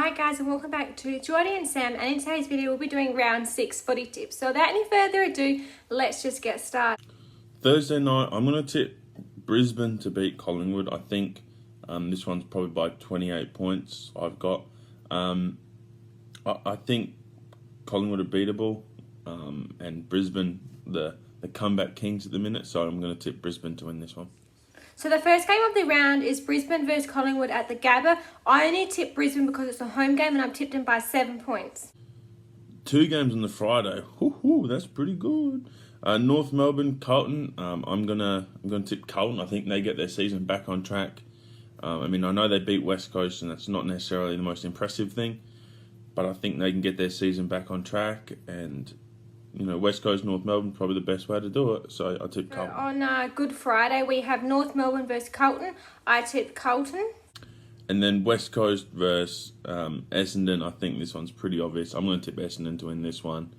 Alright guys, and welcome back to Jordy and Sam, and in today's video we'll be doing round 6 footy tips. So without any further ado, let's just get started. Thursday night, I'm going to tip Brisbane to beat Collingwood. I think this one's probably by 28 points I've got. I think Collingwood are beatable, and Brisbane, the comeback kings at the minute, so I'm going to tip Brisbane to win this one. So the first game of the round is Brisbane versus Collingwood at the Gabba. I only tipped Brisbane because it's a home game and I've tipped them by 7 points. 2 games on the Friday. Hoo-hoo, that's pretty good. North Melbourne, Carlton. I'm gonna tip Carlton. I think they get their season back on track. I know they beat West Coast and that's not necessarily the most impressive thing, but I think they can get their season back on track, and West Coast, North Melbourne, probably the best way to do it. So I tip Carlton. On Good Friday, we have North Melbourne versus Carlton. I tip Carlton. And then West Coast versus Essendon. I think this one's pretty obvious. I'm going to tip Essendon to win this one.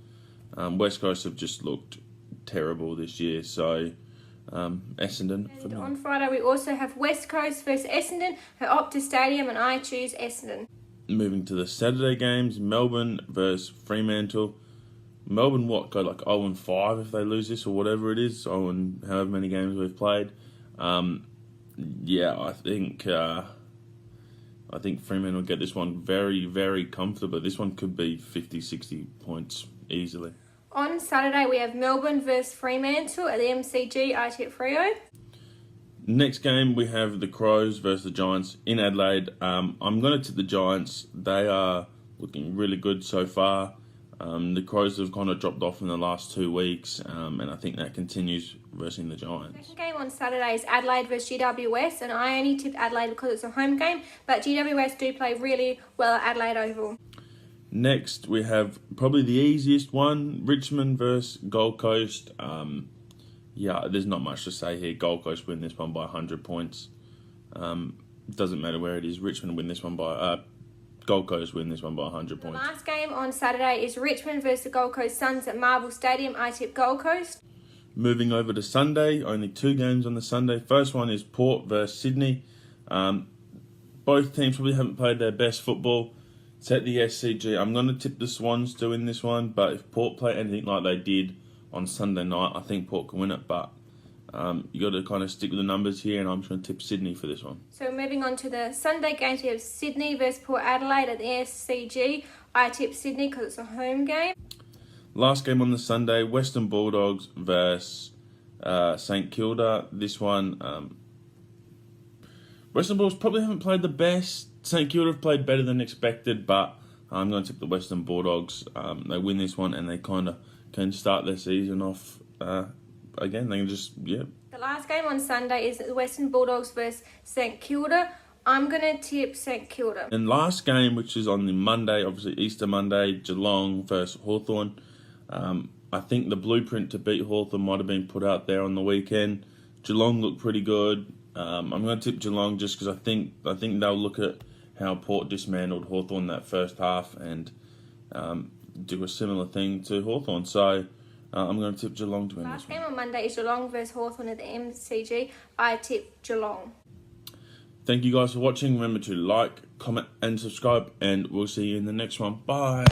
West Coast have just looked terrible this year, so Essendon for me. On Friday, we also have West Coast versus Essendon at Optus Stadium, and I choose Essendon. Moving to the Saturday games, Melbourne versus Fremantle. Melbourne go like 0-5 if they lose this, or whatever it is, however many games we've played. I think Fremantle will get this one very, very comfortably. This one could be 50-60 points easily. On Saturday, we have Melbourne versus Fremantle at the MCG. I tip Freo. Next game, we have the Crows versus the Giants in Adelaide. I'm going to tip the Giants. They are looking really good so far. The Crows have kind of dropped off in the last 2 weeks, and I think that continues versus the Giants. Second game on Saturday is Adelaide versus GWS, and I only tipped Adelaide because it's a home game, but GWS do play really well at Adelaide Oval. Next, we have probably the easiest one, Richmond versus Gold Coast. There's not much to say here. Gold Coast win this one by 100 points. Doesn't matter where it is. Richmond win this one by... Gold Coast win this one by 100 points. The last game on Saturday is Richmond versus the Gold Coast Suns at Marvel Stadium. I tip Gold Coast. Moving over to Sunday, only 2 games on the Sunday. First one is Port versus Sydney. Both teams probably haven't played their best football. It's at the SCG. I'm going to tip the Swans to win this one, but if Port play anything like they did on Sunday night, I think Port can win it, but you got to kind of stick with the numbers here, and I'm just going to tip Sydney for this one. So moving on to the Sunday games, we have Sydney versus Port Adelaide at the SCG. I tip Sydney because it's a home game. Last game on the Sunday, Western Bulldogs versus St Kilda. This one, Western Bulldogs probably haven't played the best. St Kilda have played better than expected, but I'm going to tip the Western Bulldogs. They win this one, and they kind of can start their season off again. They can The last game on Sunday is the Western Bulldogs versus St Kilda. I'm going to tip St Kilda. And last game, which is on the Monday, obviously Easter Monday, Geelong versus Hawthorn. I think the blueprint to beat Hawthorn might have been put out there on the weekend. Geelong looked pretty good. I'm going to tip Geelong just because I think they'll look at how Port dismantled Hawthorn that first half and do a similar thing to Hawthorn. So I'm going to tip Geelong to win this one. Last game on Monday is Geelong versus Hawthorn at the MCG. I tip Geelong. Thank you guys for watching. Remember to like, comment and subscribe, and we'll see you in the next one. Bye.